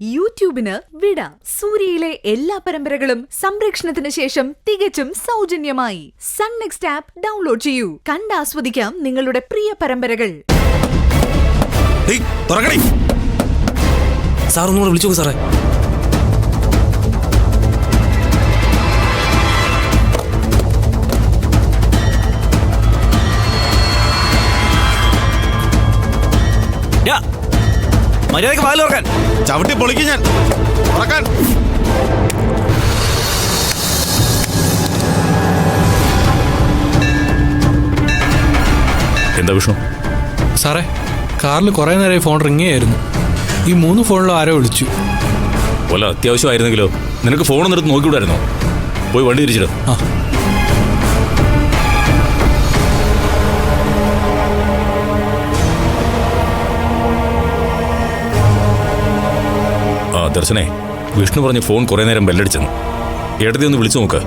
യൂട്യൂബിന് വിട. സൂര്യയിലെ എല്ലാ പരമ്പരകളും സംരക്ഷണത്തിന് ശേഷം തികച്ചും സൗജന്യമായി സൺ നെക്സ്റ്റ് ആപ്പ് ഡൗൺലോഡ് ചെയ്യൂ. കണ്ടാസ്വദിക്കാം നിങ്ങളുടെ പ്രിയ പരമ്പരകൾ. സാർ ഒന്നുകൂടെ വിളിച്ചു സാറേ. മര്യാദക്ക് വാല് തുറക്കാൻ. ചവിട്ടി പൊളിക്കും ഞാൻ. തുറക്കാൻ. എന്താ വിഷ്ണു? സാറേ, കാറിൽ കുറേ നേരമായി ഫോൺ റിങ് ചെയ്യായിരുന്നു. ഈ 3 ഫോണിലും ആരോ വിളിച്ചു. വല്ല അത്യാവശ്യമായിരുന്നെങ്കിലോ? നിനക്ക് ഫോണൊന്നും എടുത്ത് നോക്കിവിടായിരുന്നോ? പോയി വണ്ടി തിരിച്ചിടും. ദർശനേ, വിഷ്ണു പറഞ്ഞ് ഫോൺ കുറേ നേരം ബെല്ലടിച്ചെന്ന്. ഏട്ടത്തി ഒന്ന് വിളിച്ചു നോക്ക്.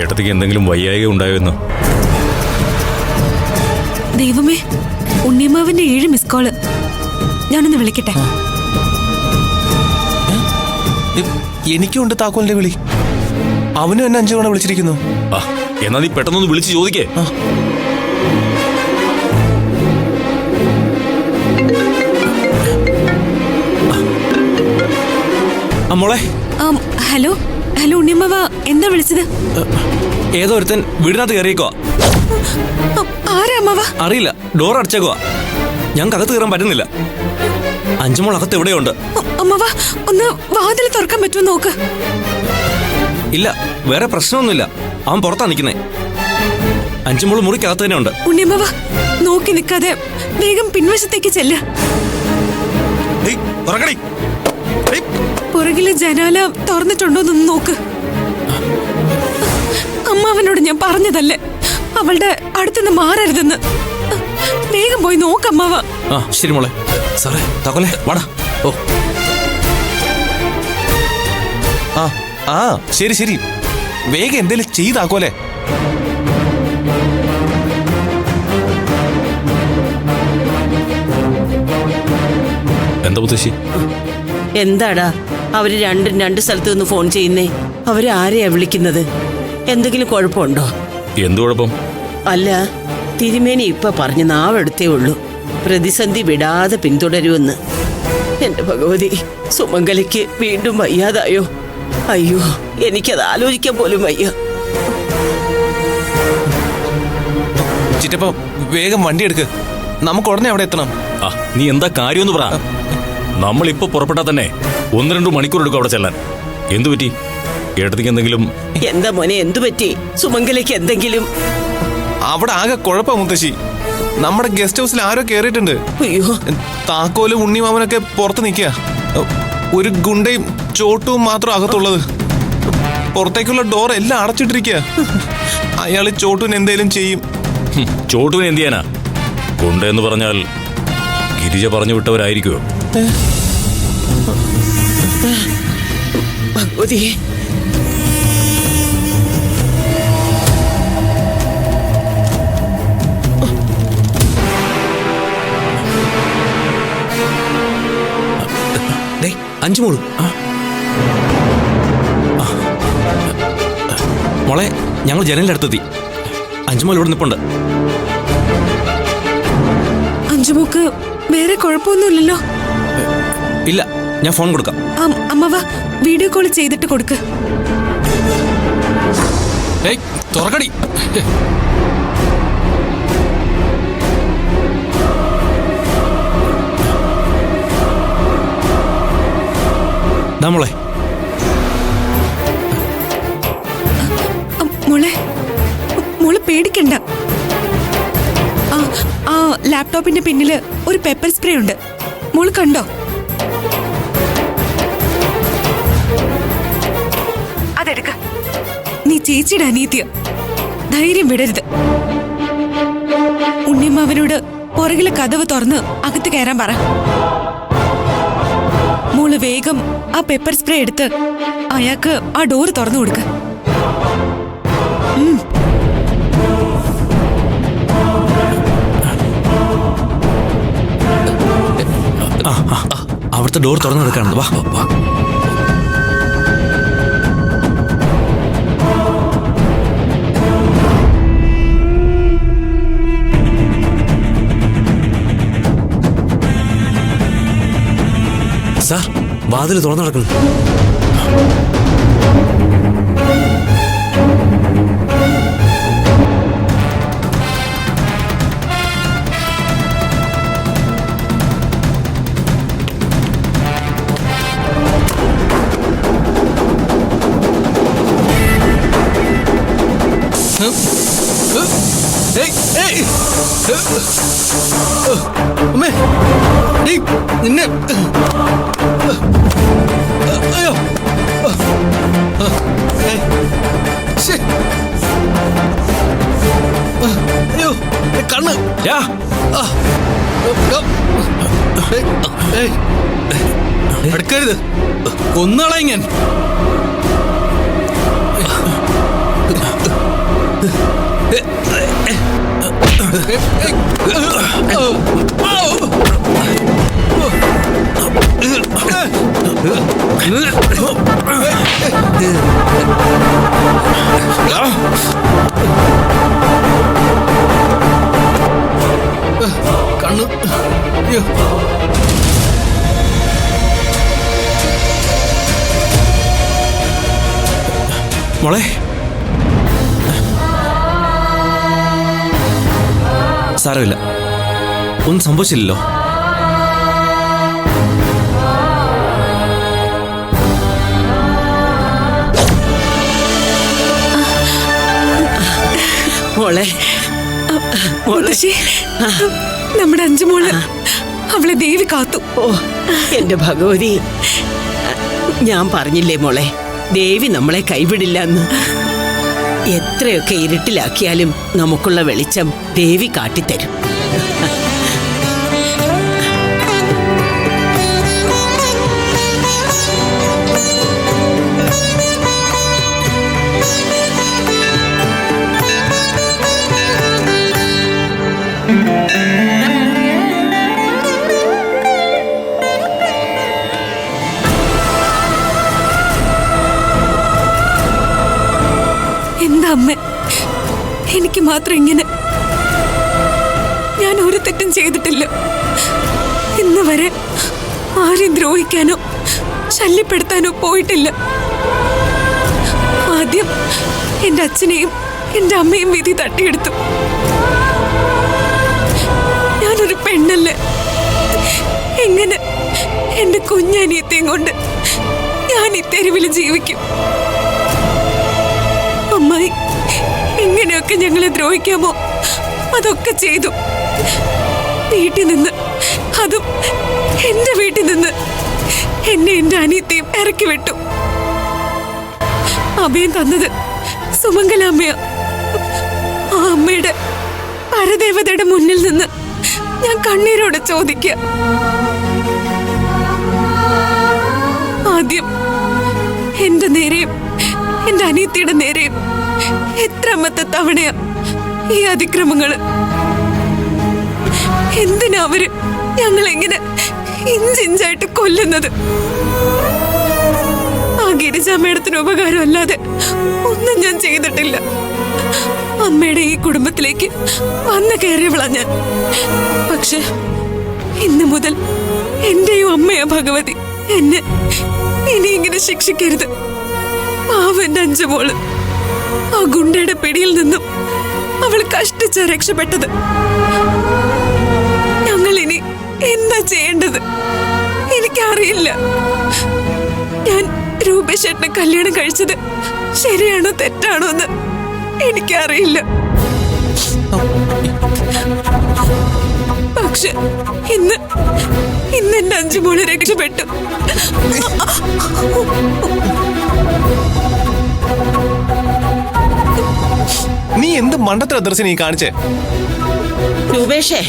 ഏട്ടത്തിക്ക് എന്തെങ്കിലും വയ്യായിക ഉണ്ടായോ എന്ന്. ദൈവമേ, ഉണ്ണിയമ്മാവിന്റെ 7 മിസ് കോള്. ഞാനൊന്ന് വിളിക്കട്ടെ. എനിക്കുണ്ട് താക്കോലിന്റെ വിളി. അവനും എന്നെ 5 തവണ വിളിച്ചിരിക്കുന്നു. എന്നാ നീ പെട്ടെന്നൊന്ന് വിളിച്ച് ചോദിക്കേ. മോളെ. ഹലോ ഹലോ ഉണ്ണിയമ്മാവ, എന്താ വിളിച്ചത്? ഏതോ ഒരുത്തൻ വീടിനകത്ത് കയറിയേക്കോ. ആരാ അമ്മാവ? അറിയില്ല, ഡോർ അടച്ചേക്കോ. ഞങ്ങൾക്ക് അകത്ത് കയറാൻ പറ്റുന്നില്ല. 5 മോൾ അകത്ത് എവിടെയുണ്ട്. അമ്മാവ, ഒന്ന് വാതിൽ തുറക്കാൻ പറ്റുമോ നോക്ക്. ഇല്ല, വേറെ പ്രശ്നമൊന്നുമില്ല. അവൻ പുറത്താ നിൽക്കുന്നേ. 5 മോൾ മുറിക്കകത്ത് തന്നെ ഉണ്ട്. ഉണ്ണിയമ്മാവ, നോക്കി നിൽക്കാതെ വേഗം പിൻവശത്തേക്ക് ചെല്ല. പുറകിലെ ജനാല തുറന്നിട്ടുണ്ടോന്നൊന്ന് നോക്ക്. അമ്മാവനോട് ഞാൻ പറഞ്ഞതല്ലേ അവളുടെ അടുത്തുനിന്ന് മാറരുതെന്ന്. വേഗം പോയി നോക്കമ്മാവ. ശരി മോളെ. സാറേ, താക്കോലേ വാടാ. ശരി ശരി, വേഗം എന്തേലും ചെയ്താക്കോലെ. എന്താ മുത്തശ്ശി? എന്താടാ അവര് രണ്ടും 2 സ്ഥലത്ത് നിന്ന് ഫോൺ ചെയ്യുന്നേ? അവര് ആരെയാ വിളിക്കുന്നത്? എന്തെങ്കിലും കുഴപ്പമുണ്ടോ? എന്ത് കുഴപ്പം? അല്ല, തിരുമേനി ഇപ്പൊ പറഞ്ഞ് നാവെടുത്തേ ഉള്ളൂ, പ്രതിസന്ധി വിടാതെ പിന്തുടരുമെന്ന്. എന്റെ ഭഗവതി, സുമംഗലയ്ക്ക് വീണ്ടും വയ്യാതായോ? അയ്യോ, എനിക്കത് ആലോചിക്കാൻ പോലും വയ്യ. ചിറ്റപ്പ, വേഗം വണ്ടി എടുക്ക്. നമുക്ക് ഉടനെ അവിടെ എത്തണം. നീ എന്താ കാര്യമെന്ന് പറ. നമ്മളിപ്പോ പുറപ്പെട്ടാ തന്നെ 1-2 മണിക്കൂർ എടുക്കും അവിടെ ചെല്ലാൻ. എന്തു പറ്റി? ഏട്ടത്തിക്ക് എന്തെങ്കിലും? എന്താ മോനെ, എന്തു പറ്റി? സുമംഗലയ്ക്ക് എന്തെങ്കിലും? അവിടെ ആകെ കുഴപ്പാ മുത്തശ്ശി. നമ്മുടെ ഗസ്റ്റ് ഹൗസിൽ ആരോ കേറിയിട്ടുണ്ട്. അയ്യോ, താക്കോലും ഉണ്ണിമാമനൊക്കെ പുറത്ത് നിൽക്കുക. ഒരു ഗുണ്ടയും ചോട്ടും മാത്രം അകത്തുള്ളത്. പുറത്തേക്കുള്ള ഡോർ എല്ലാം അടച്ചിട്ടിരിക്കുക. അയാള് ചോട്ടുവിന് എന്തേലും ചെയ്യും. ചോട്ടുവിന് എന്ത് ചെയ്യാനാ? ഗുണ്ട എന്ന് പറഞ്ഞാൽ ഗിരിജ പറഞ്ഞു വിട്ടവരായിരിക്കുമോ? ഭഗവതി, അഞ്ചു മോള്. മോളെ, ഞങ്ങൾ ജനലിന്റെ അടുത്തെത്തി. 5 മോൾ ഇവിടെ നിൽപ്പുണ്ട്. അഞ്ചുമോക്ക് വേറെ കുഴപ്പമൊന്നുമില്ലല്ലോ? ഇല്ല, ഞാൻ ഫോൺ കൊടുക്കാം. അമ്മവ, വീഡിയോ കോൾ ചെയ്തിട്ട് കൊടുക്ക്. തുറക്കടി. മോളെ. മോളെ, മോള് പേടിക്കണ്ട. ആ ലാപ്ടോപ്പിന്റെ പിന്നില് ഒരു പെപ്പർ സ്പ്രേ ഉണ്ട്. മോള് കണ്ടോ? അതെടുക്ക. നീ ചേച്ചിയുടെ അനിയത്തിയ. ധൈര്യം വിടരുത്. ഉണ്ണിയമ്മാവനോട് പുറകിലെ കതവ് തുറന്ന് അകത്ത് കയറാൻ പറ. മോള് വേഗം ആ പെപ്പർ സ്പ്രേ എടുത്ത് അയാൾക്ക് ആ ഡോറ് തുറന്നു കൊടുക്ക. അവിടുത്തെ ഡോർ തുറന്നു കിടക്കാണ്. വാ വാ. സാർ, വാതിൽ തുറന്നു കിടക്കുന്നു. അമ്മേ, ഏയ്, നിന്നെ അയ്യോ, ഏയ്, ശ്ശേ. അയ്യോ, കണ്ണ്. യാ. ഏയ്, എടുക്കരുത്, കൊന്നളയും ഞാൻ. കണ്ണു. അയ്യോ. മോളെ, സാരമില്ല, ഒന്നും സംഭവിച്ചില്ലല്ലോ. മോളെ മുത്തശ്ശി, നമ്മുടെ അഞ്ചുമോള്, അവളെ ദേവി കാത്തു. ഓ എന്റെ ഭഗവതി, ഞാൻ പറഞ്ഞില്ലേ മോളെ, ദേവി നമ്മളെ കൈവിടില്ല എന്ന്. എത്രയൊക്കെ ഇരുട്ടിലാക്കിയാലും നമുക്കുള്ള വെളിച്ചം ദേവി കാട്ടിത്തരും. എന്താ അമ്മ, എനിക്ക് മാത്രം ഇങ്ങനെ? ഞാൻ ഒരു തെറ്റും ചെയ്തിട്ടില്ല. ഇന്ന് വരെ ആരെയും ദ്രോഹിക്കാനോ ശല്യപ്പെടുത്താനോ പോയിട്ടില്ല. ആദ്യം എന്റെ അച്ഛനെയും എന്റെ അമ്മയും വിധി തട്ടിയെടുത്തു. ഞാനൊരു പെണ്ണല്ലേ, എങ്ങനെ എന്റെ കുഞ്ഞനിയത്തെയും കൊണ്ട് ഞാൻ ഈ തെരുവിൽ ജീവിക്കും? അമ്മായി എങ്ങനെയൊക്കെ ഞങ്ങളെ ദ്രോഹിക്കാമോ അതൊക്കെ ചെയ്തു. വീട്ടിൽ നിന്ന്, അതും എന്റെ വീട്ടിൽ നിന്ന് എന്നെ എന്റെ അനിയത്തെയും ഇറക്കി വിട്ടു. അഭയം തന്നത് സുമംഗല അമ്മയാ. ആ അമ്മയുടെ പരദേവതയുടെ മുന്നിൽ നിന്ന് ഞാൻ കണ്ണീരോടെ ചോദിക്കുക. ആദ്യം എന്റെ നേരെയും എന്റെ അനിയത്തിയുടെ നേരെയും എത്രാമത്തെ തവണയാ ഈ അതിക്രമങ്ങള്? എന്തിനാ അവര് ഞങ്ങളെങ്ങനെ ഇഞ്ചിഞ്ചായിട്ട് കൊല്ലുന്നത്? ആ ഗിരിജ മേഡത്തിന് ഉപകാരം അല്ലാതെ ഒന്നും ഞാൻ ചെയ്തിട്ടില്ല. അമ്മയുടെ ഈ കുടുംബത്തിലേക്ക് വന്നു കയറിയവളാ ഞാൻ. പക്ഷെ ഇന്നു മുതൽ എന്റെയും അമ്മയാ ഭഗവതി. എന്നെ ഇനി ഇങ്ങനെ ശിക്ഷിക്കരുത്. പാവന്റെ അഞ്ചുമോള് ആ ഗുണ്ടയുടെ പിടിയിൽ നിന്നും അവൾ കഷ്ടിച്ച രക്ഷപ്പെട്ടത്. ഞങ്ങൾ ഇനി എന്താ ചെയ്യേണ്ടത് എനിക്കറിയില്ല. ഞാൻ രൂപേഷേട്ടനെ കല്യാണം കഴിച്ചത് ശരിയാണോ തെറ്റാണോ എന്ന് എനിക്കറിയില്ല. പക്ഷെ ഇന്ന് എന്റെ അഞ്ചുമോള് രക്ഷപ്പെട്ടു. നീ എന്ത് മണ്ടത്തില ദർശനം ഈ കാണിച്ചേ? രൂപേഷേ,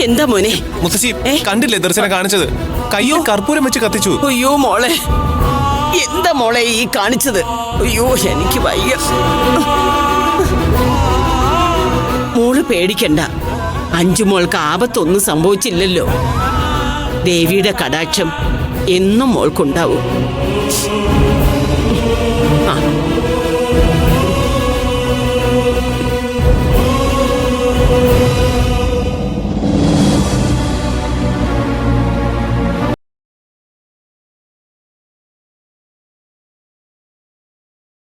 എന്താ മോനെ? മുത്തശ്ശി കണ്ടില്ലേ ദർശനം കാണിച്ചത്? കയ്യിൽ കർപ്പൂരം വെച്ച് കത്തിച്ചു. അയ്യോ മോളെ, എന്താ മോളെ ഈ കാണിച്ചത്? അയ്യോ എനിക്ക് വയ്യ. മോള് പേടിക്കണ്ട, അഞ്ചുമോൾക്ക് ആപത്തൊന്നും സംഭവിച്ചില്ലല്ലോ. ദേവിയുടെ കടാക്ഷം എന്നും മോൾക്കുണ്ടാവും. ആ